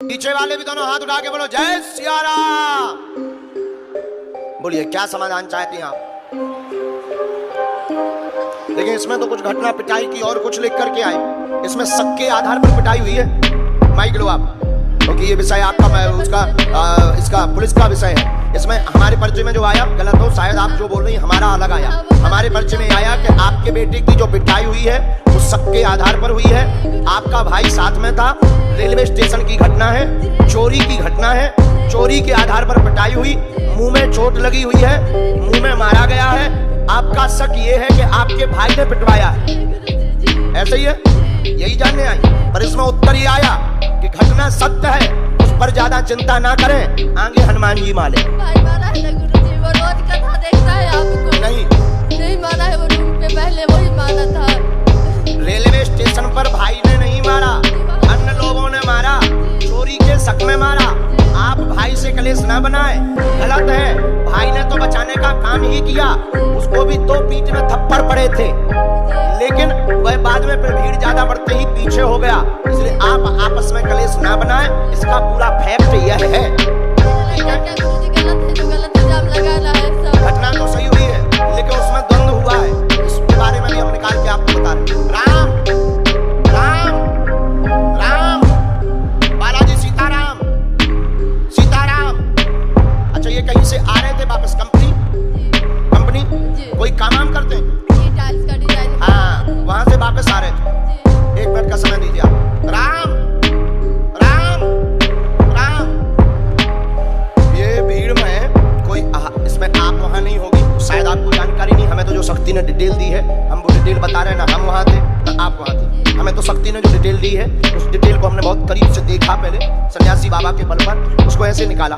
पीछे वाले भी दोनों हाथ उठा के बोलो जय सिया राम। बोलिए क्या समाधान चाहते हैं आप? लेकिन इसमें तो कुछ घटना पिटाई की और कुछ लिख करके आई। इसमें शक के आधार पर पिटाई हुई है। माइक लो आप, क्योंकि ये विषय आपका उसका इसका पुलिस का विषय है। इसमें हमारे परिचय में जो आया गलत हो, शायद आप जो बोल रही हैं हमारा अलग आया। हमारे परिचय में आया कि आपके बेटे की जो पिटाई हुई है वो शक के आधार पर हुई है। आपका भाई साथ में था, रेलवे स्टेशन की घटना है, चोरी की घटना है, चोरी के आधार पर पिटाई हुई, मुंह में चोट लगी हुई है, मुंह में मारा गया है। आपका शक ये है कि आपके भाई ने पिटवाया है, ऐसे ही है, यही जानने आई। पर इसमें उत्तर ये आया कि घटना सत्य है, उस पर ज्यादा चिंता ना करें, आगे हनुमान जी माले। भाई मारा है ना गुरुजी, वो रोज कथा देखता है आपको। नहीं मारा है, वो रूम पे पहले वही मारा था। रेलवे स्टेशन पर भाई ने नहीं मारा, अन्य लोगों ने मारा, चोरी के शक में मारा। आप भाई से कलेश ना बनाए, गलत है। भाई ने तो बचाने का काम ही किया, उसको भी तो पीठ में थप्पड़ पड़े थे, लेकिन वह बाद में फिर भीड़ ज्यादा बढ़ते ही पीछे हो गया। इसलिए आप आपस में कलेश ना बनाए, इसका पूरा फैक्ट यह है। घटना तो सही हुई है, लेकिन उसमें द्वंद्व हुआ है, इसके बारे में भी हम निकाल के आपको बता रहे हैं। राम राम राम, बालाजी सीताराम सीताराम। अच्छा, ये कहीं से आ रहे थे वापस? कंपनी कोई काम करते हैं? टाइल्स का डिजाइन। हाँ, वहां से वापस आ रहे थे। 1 मिनट का समय दीजिए आप। राम राम राम। ये भीड़ में कोई इसमें आप वहां नहीं होगी, तो शायद आपको जानकारी नहीं। हमें तो जो शक्ति ने डिटेल दी है, हम वो डिटेल बता रहे हैं ना। हम वहां थे ना आप वहां थे, हमें तो शक्ति ने जो डिटेल दी है उस डिटेल को हमने बहुत करीब से देखा। पहले सन्यासी बाबा के बल पर उसको ऐसे निकाला।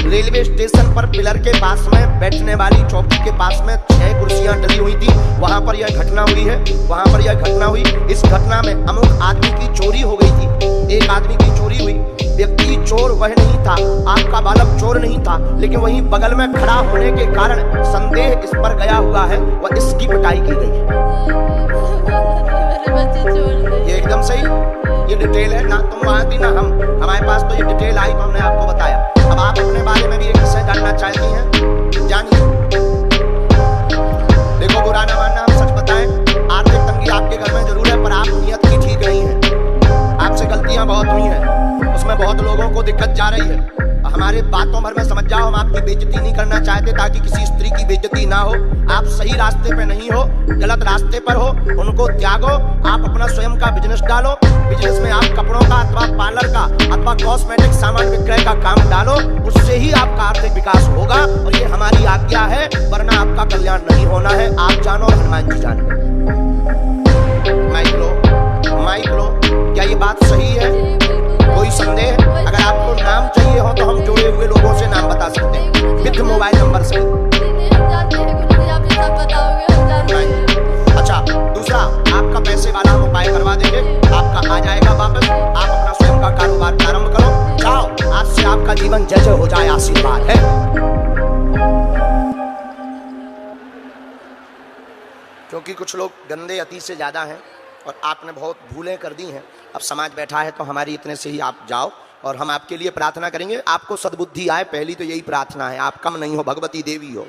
रेलवे स्टेशन पर पिलर के पास में बैठने वाली चौकी के पास में 6 कुर्सियां डली हुई थी, वहां पर यह घटना हुई है, वहां पर यह घटना हुई। इस घटना में अमुक आदमी की चोरी हो गई थी, एक आदमी की चोरी हुई। व्यक्ति चोर वह नहीं था, आपका बालक चोर नहीं था, लेकिन वहीं बगल में खड़ा होने के कारण संदेह इस पर गया हुआ है, वह इसकी पिटाई की गई है। ये एकदम सही, ये डिटेल है ना। तुम वहां थी ना हम, हमारे पास तो ये डिटेल आई तो हमने आपको बताया। अब आप अपने बारे में भी एक विषय जानना चाहती हैं, जानिए। देखो, बुरा ना मानना, हम सच बताएं, आर्थिक तंगी आपके घर में जरूर है, पर आप नियत की ठीक नहीं है। आपसे गलतियां बहुत हुई हैं, उसमें बहुत लोगों को दिक्कत जा रही है। हमारे बातों भर में समझ जाओ, हम आपकी बेइज्जती नहीं करना चाहते ताकि किसी स्त्री की बेइज्जती ना हो। आप सही रास्ते पे नहीं हो, गलत रास्ते पर हो, उनको त्यागो। आप अपना स्वयं का बिजनेस डालो, बिजनेस में आप कपड़ों का अथवा पार्लर का अथवा कॉस्मेटिक सामान विक्रय का काम डालो, उससे ही आपका आर्थिक विकास होगा। और ये हमारी आज्ञा है, वरना आपका कल्याण नहीं होना है। आप जानो और हनुमान जी जानो। माइक लो, माइक लो। क्या ये बात सही है? कोई संदेह? अगर आपको नाम चाहिए हो तो हम जुड़े हुए लोगों से नाम बता सकते हैं, विद मोबाइल नंबर से। अच्छा, दूसरा, आपका पैसे वाला हम उपाय करवा देंगे, आपका आ जाएगा वापस। आप अपना स्वयं का कारोबार प्रारंभ करो, जाओ, आज से आपका जीवन जय जय हो जाए, आशीर्वाद है। क्योंकि कुछ लोग गंदे अति से ज्यादा हैं और आपने बहुत भूलें कर दी हैं। अब समाज बैठा है तो हमारी इतने से ही आप जाओ, और हम आपके लिए प्रार्थना करेंगे, आपको सद्बुद्धि आए। पहली तो यही प्रार्थना है, आप कम नहीं हो, भगवती देवी हो।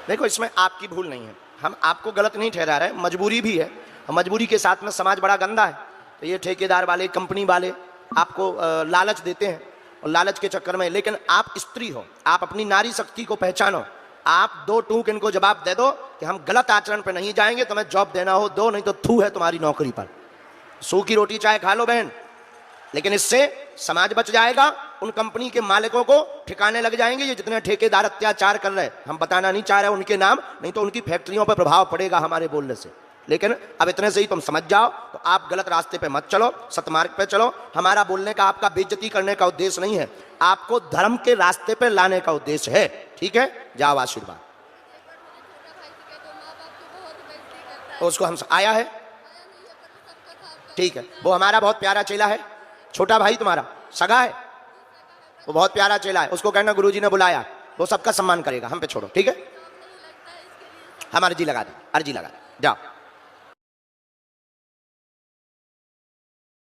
देखो, इसमें आपकी भूल नहीं है, हम आपको गलत नहीं ठहरा रहे, मजबूरी भी है, और मजबूरी के साथ में समाज बड़ा गंदा है। तो ये ठेकेदार वाले, कंपनी वाले आपको लालच देते हैं, और लालच के चक्कर में, लेकिन आप स्त्री हो, आप अपनी नारी शक्ति को पहचानो। आप 2 टूक इनको जवाब दे दो कि हम गलत आचरण पे नहीं जाएंगे, तुम्हें जॉब देना हो दो, नहीं तो थू है तुम्हारी नौकरी पर। सूखी रोटी चाय खा लो बहन, लेकिन इससे समाज बच जाएगा। उन कंपनी के मालिकों को ठिकाने लग जाएंगे, ये जितने ठेकेदार अत्याचार कर रहे हैं। हम बताना नहीं चाह रहे उनके नाम, नहीं तो उनकी फैक्ट्रियों पर प्रभाव पड़ेगा हमारे बोलने से। लेकिन अब इतने से ही तुम समझ जाओ, तो आप गलत रास्ते पे मत चलो, सतमार्ग पे चलो। हमारा बोलने का, आपका बेइज्जती करने का उद्देश्य नहीं है, आपको धर्म के रास्ते पे लाने का उद्देश्य है। ठीक है, जाओ, आशीर्वाद। तो उसको हम आया है, ठीक है, वो हमारा बहुत प्यारा चेला है, छोटा भाई तुम्हारा सगा है, वो बहुत प्यारा चेला है। उसको कहना गुरुजी ने बुलाया, वो सबका सम्मान करेगा, हम पे छोड़ो। ठीक है, हम अर्जी लगा दें, अर्जी लगा दें, जाओ।